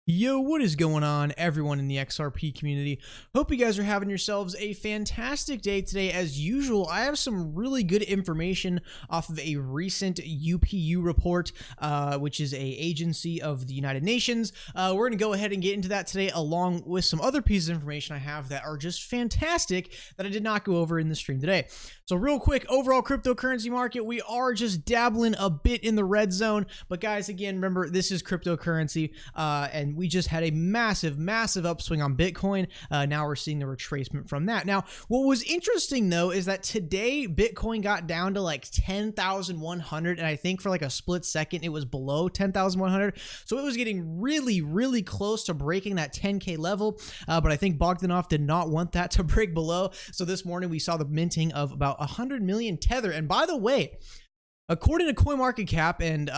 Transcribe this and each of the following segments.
Yo, what is going on, everyone in the XRP community? Hope you guys are having yourselves a fantastic day today. As usual, I have some really good information off of a recent UPU report, which is a agency of the United Nations. We're going to go ahead and get into that today, along with some other pieces of information I have that are just fantastic that I did not go over in the stream today. So real quick, overall cryptocurrency market, we are just dabbling a bit in the red zone. But guys, again, remember, this is cryptocurrency, and we just had a massive upswing on Bitcoin. Now we're seeing the retracement from that. Now, what was interesting though is that today Bitcoin got down to like 10,100, and I think for like a split second it was below 10,100. So it was getting really close to breaking that 10K level. But I think Bogdanov did not want that to break below. So this morning we saw the minting of about 100 million Tether. And by the way, according to CoinMarketCap and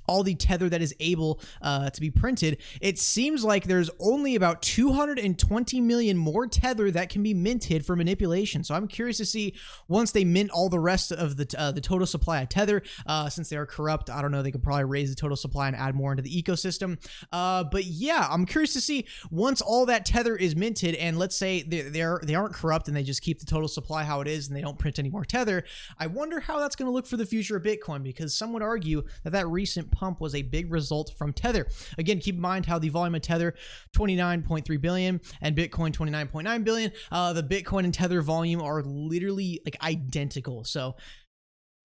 all the Tether that is able to be printed, it seems like there's only about 220 million more Tether that can be minted for manipulation. So I'm curious to see, once they mint all the rest of the total supply of Tether, since they are corrupt, I don't know, they could probably raise the total supply and add more into the ecosystem. But yeah, I'm curious to see, once all that Tether is minted, and let's say they aren't corrupt and they just keep the total supply how it is and they don't print any more Tether, I wonder how that's going to look for the future of Bitcoin, because some would argue that that recent pump was a big result from Tether. Again, keep in mind how the volume of Tether, 29.3 billion, and Bitcoin 29.9 billion. The Bitcoin and Tether volume are literally like identical. So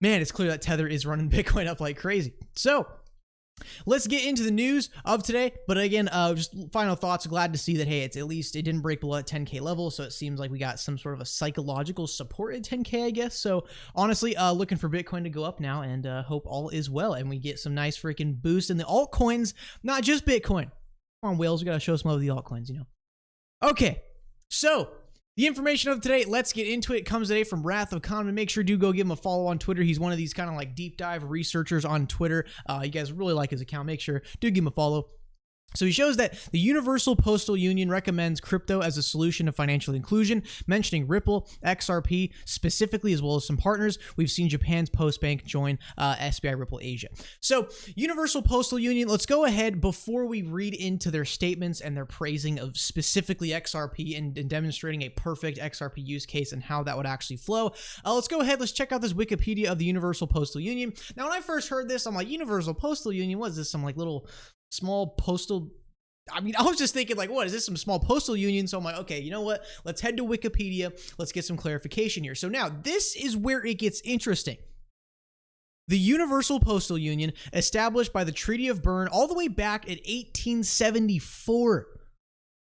man, it's clear that Tether is running Bitcoin up like crazy. So let's get into the news of today. But again, just final thoughts. Glad to see that, hey, it's at least it didn't break below that 10K level. So it seems like we got some sort of a psychological support at 10K, I guess. So honestly, looking for Bitcoin to go up now, and hope all is well. And we get some nice freaking boost in the altcoins, not just Bitcoin. Come on, Whales, we got to show some of the altcoins, you know. Okay, so the information of today, let's get into it. It comes today from Wrath of Khan. Make sure to go give him a follow on Twitter. He's one of these kind of like deep dive researchers on Twitter. You guys really like his account. Make sure do give him a follow. So he shows that the Universal Postal Union recommends crypto as a solution to financial inclusion, mentioning Ripple, XRP specifically, as well as some partners. We've seen Japan's Postbank join SBI Ripple Asia. So Universal Postal Union, let's go ahead before we read into their statements and their praising of specifically XRP and demonstrating a perfect XRP use case and how that would actually flow. Let's go ahead. Let's check out this Wikipedia of the Universal Postal Union. Now, when I first heard this, I'm like, Universal Postal Union, what is this? Some like little small postal, I mean, I was just thinking like, what is this, some small postal union? So I'm like, okay, you know what, let's head to Wikipedia, let's get some clarification here. So now this is where it gets interesting. The Universal Postal Union, established by the Treaty of Berne all the way back in 1874.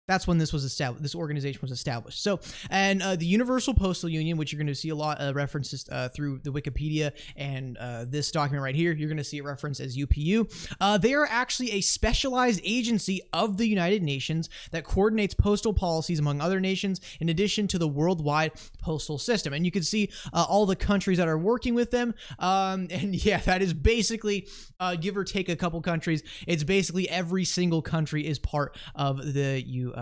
That's when this was established. This organization was established. So, and the Universal Postal Union, which you're going to see a lot of references through the Wikipedia and this document right here, you're going to see it referenced as UPU. They are actually a specialized agency of the United Nations that coordinates postal policies among other nations, in addition to the worldwide postal system. And you can see all the countries that are working with them. And yeah, that is basically, give or take a couple countries, it's basically every single country is part of the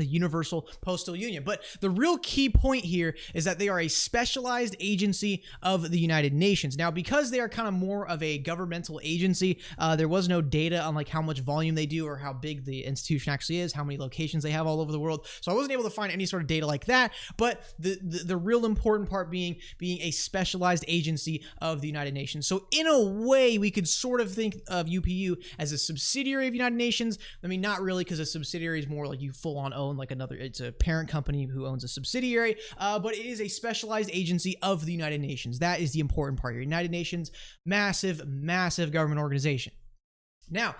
Universal Postal Union. But the real key point here is that they are a specialized agency of the United Nations. Now, because they are kind of more of a governmental agency, there was no data on like how much volume they do or how big the institution actually is, how many locations they have all over the world. So I wasn't able to find any sort of data like that. But the real important part being a specialized agency of the United Nations. So in a way, we could sort of think of UPU as a subsidiary of United Nations. I mean, not really, because a subsidiary is more like you full on own like another, it's a parent company who owns a subsidiary, but it is a specialized agency of the United Nations. That is the important part here. United Nations, massive government organization. Now,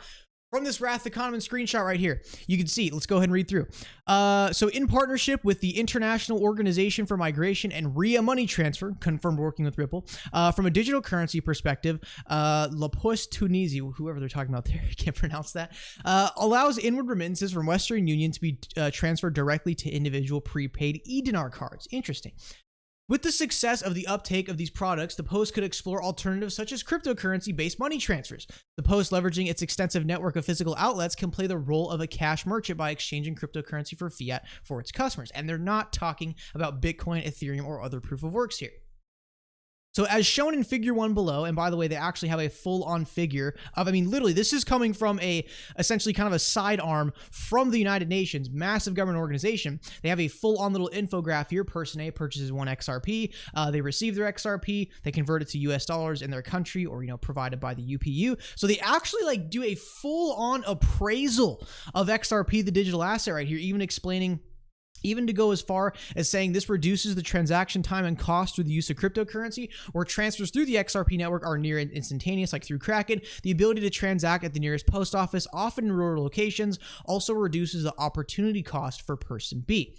from this Wrath of Kahneman screenshot right here, you can see, let's go ahead and read through. So in partnership with the International Organization for Migration and RIA Money Transfer, confirmed working with Ripple, from a digital currency perspective, La Poste Tunisie, whoever they're talking about there, I can't pronounce that, allows inward remittances from Western Union to be transferred directly to individual prepaid e-dinar cards. Interesting. With the success of the uptake of these products, the Post could explore alternatives such as cryptocurrency-based money transfers. The Post, leveraging its extensive network of physical outlets, can play the role of a cash merchant by exchanging cryptocurrency for fiat for its customers. And they're not talking about Bitcoin, Ethereum, or other proof of works here. So as shown in figure 1 below, and by the way, they actually have a full-on figure of, I mean, literally, this is coming from essentially kind of a sidearm from the United Nations, massive government organization. They have a full-on little infograph here. Person A purchases 1 XRP. They receive their XRP. They convert it to US dollars in their country, or, provided by the UPU. So they actually like do a full-on appraisal of XRP, the digital asset right here, even explaining, even to go as far as saying this reduces the transaction time and cost through the use of cryptocurrency, where transfers through the XRP network are near instantaneous, like through Kraken. The ability to transact at the nearest post office, often in rural locations, also reduces the opportunity cost for person B.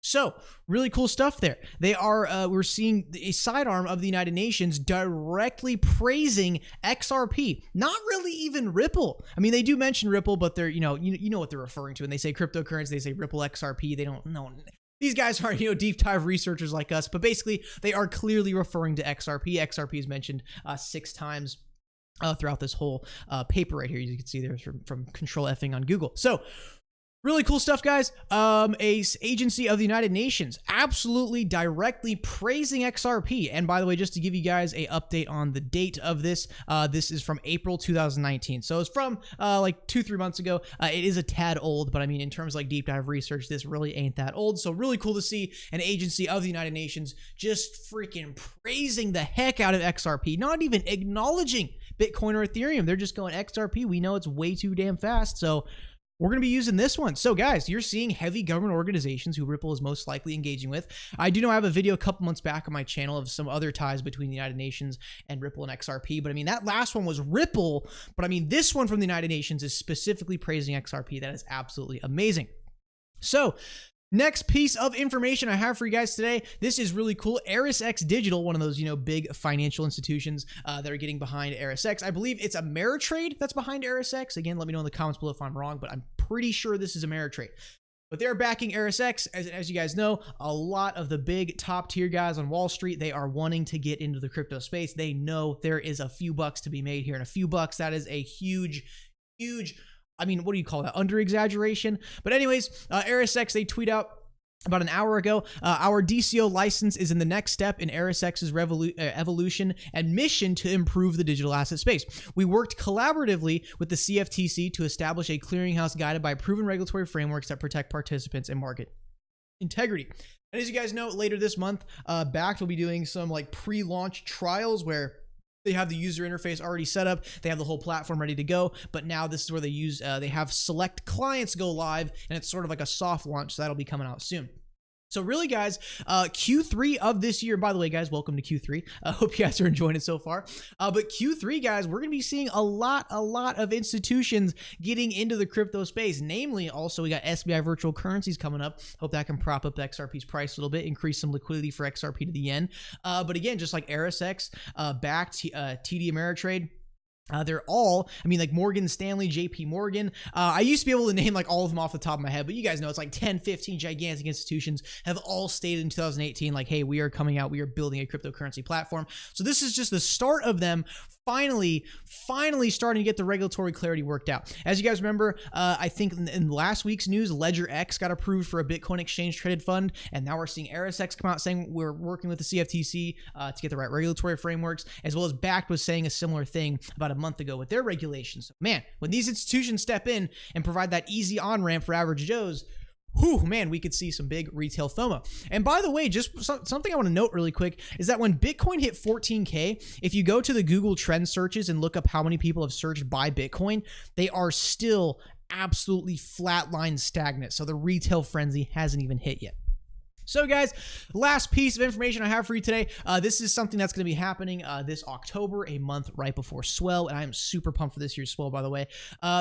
So really cool stuff there. They are, we're seeing a sidearm of the United Nations directly praising XRP, not really even Ripple. I mean, they do mention Ripple, but they're, you know what they're referring to. And they say cryptocurrency, they say Ripple XRP. They don't know. These guys aren't, deep dive researchers like us, but basically they are clearly referring to XRP. XRP is mentioned 6 times throughout this whole paper right here. You can see there's from Control Fing on Google. So really cool stuff, guys. A agency of the United Nations absolutely directly praising XRP. And by the way, just to give you guys a update on the date of this, this is from April 2019. So it's from like 2-3 months ago. It is a tad old, but I mean, in terms of like deep dive research, this really ain't that old. So really cool to see an agency of the United Nations just freaking praising the heck out of XRP, not even acknowledging Bitcoin or Ethereum. They're just going XRP. We know it's way too damn fast. So we're going to be using this one. So guys, you're seeing heavy government organizations who Ripple is most likely engaging with. I do know I have a video a couple months back on my channel of some other ties between the United Nations and Ripple and XRP. But I mean, that last one was Ripple. But I mean, this one from the United Nations is specifically praising XRP. That is absolutely amazing. So next piece of information I have for you guys today. This is really cool. ErisX Digital, one of those, big financial institutions that are getting behind ErisX. I believe it's Ameritrade that's behind ErisX. Again, let me know in the comments below if I'm wrong, but I'm pretty sure this is Ameritrade. But they're backing ErisX. As you guys know, a lot of the big top tier guys on Wall Street, they are wanting to get into the crypto space. They know there is a few bucks to be made here, and a few bucks, that is a huge, I mean, what do you call that? Under exaggeration. But anyways, ErisX, they tweet out about an hour ago, our DCO license is in the next step in ErisX's evolution and mission to improve the digital asset space. We worked collaboratively with the CFTC to establish a clearinghouse guided by proven regulatory frameworks that protect participants and market integrity. And as you guys know, later this month, Bakkt will be doing some like pre-launch trials where they have the user interface already set up. They have the whole platform ready to go. But now this is where they have select clients go live, and it's sort of like a soft launch. So that'll be coming out soon. So really, guys, Q3 of this year, by the way, guys, welcome to Q3. I hope you guys are enjoying it so far. But Q3, guys, we're going to be seeing a lot of institutions getting into the crypto space. Namely, also, we got SBI virtual currencies coming up. Hope that can prop up the XRP's price a little bit, increase some liquidity for XRP to the yen. But again, just like ErisX, Bakkt, TD Ameritrade, they're all, I mean, like Morgan Stanley, JP Morgan. I used to be able to name like all of them off the top of my head, but you guys know it's like 10, 15 gigantic institutions have all stated in 2018, like, hey, we are coming out, we are building a cryptocurrency platform. So this is just the start of them finally starting to get the regulatory clarity worked out. As you guys remember, I think in last week's news, LedgerX got approved for a Bitcoin exchange traded fund, and now we're seeing ErisX come out saying we're working with the CFTC to get the right regulatory frameworks, as well as Bakkt was saying a similar thing about a month ago with their regulations. Man, when these institutions step in and provide that easy on-ramp for average Joes, whew, man, we could see some big retail FOMO. And by the way, just something I want to note really quick is that when Bitcoin hit 14K, if you go to the Google trend searches and look up how many people have searched buy Bitcoin, they are still absolutely flatline stagnant. So the retail frenzy hasn't even hit yet. So guys, last piece of information I have for you today. This is something that's going to be happening this October, a month right before Swell, and I am super pumped for this year's Swell, by the way.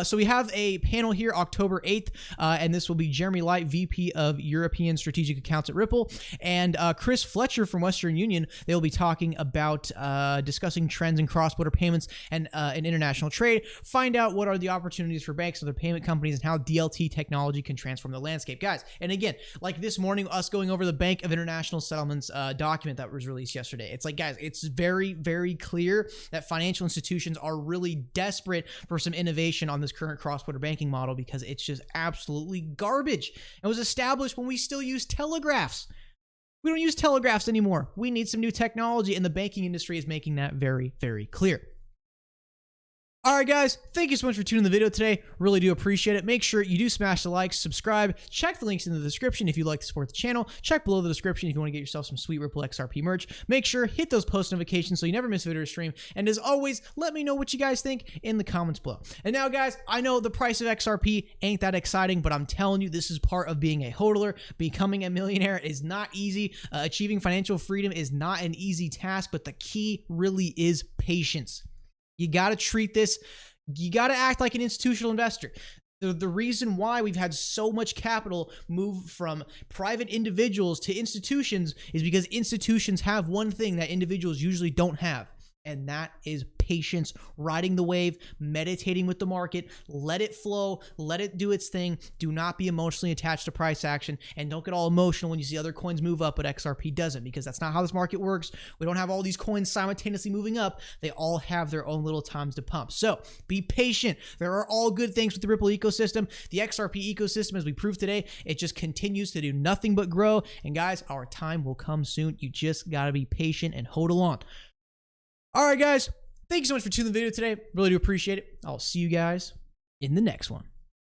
So we have a panel here October 8th, and this will be Jeremy Light, VP of European Strategic Accounts at Ripple, and Chris Fletcher from Western Union. They will be talking about discussing trends in cross-border payments and international trade, find out what are the opportunities for banks and other payment companies and how DLT technology can transform the landscape. Guys, and again, like this morning, us going over the Bank of International Settlements document that was released yesterday. It's like, guys, it's very, very clear that financial institutions are really desperate for some innovation on this current cross-border banking model because it's just absolutely garbage. It was established when we still use telegraphs. We don't use telegraphs anymore. We need some new technology, and the banking industry is making that very, very clear. All right, guys, thank you so much for tuning in the video today. Really do appreciate it. Make sure you do smash the like, subscribe, check the links in the description if you'd like to support the channel. Check below the description if you want to get yourself some sweet Ripple XRP merch. Make sure hit those post notifications so you never miss a video or stream. And as always, let me know what you guys think in the comments below. And now, guys, I know the price of XRP ain't that exciting, but I'm telling you, this is part of being a hodler. Becoming a millionaire is not easy. Achieving financial freedom is not an easy task, but the key really is patience. You got to treat this, you got to act like an institutional investor. The reason why we've had so much capital move from private individuals to institutions is because institutions have one thing that individuals usually don't have, and that is patience, riding the wave, meditating with the market, let it flow, let it do its thing. Do not be emotionally attached to price action, and don't get all emotional when you see other coins move up, but XRP doesn't, because that's not how this market works. We don't have all these coins simultaneously moving up. They all have their own little times to pump. So be patient. There are all good things with the Ripple ecosystem. The XRP ecosystem, as we proved today, it just continues to do nothing but grow. And guys, our time will come soon. You just got to be patient and hold along. All right, guys. Thank you so much for tuning in the video today. Really do appreciate it. I'll see you guys in the next one.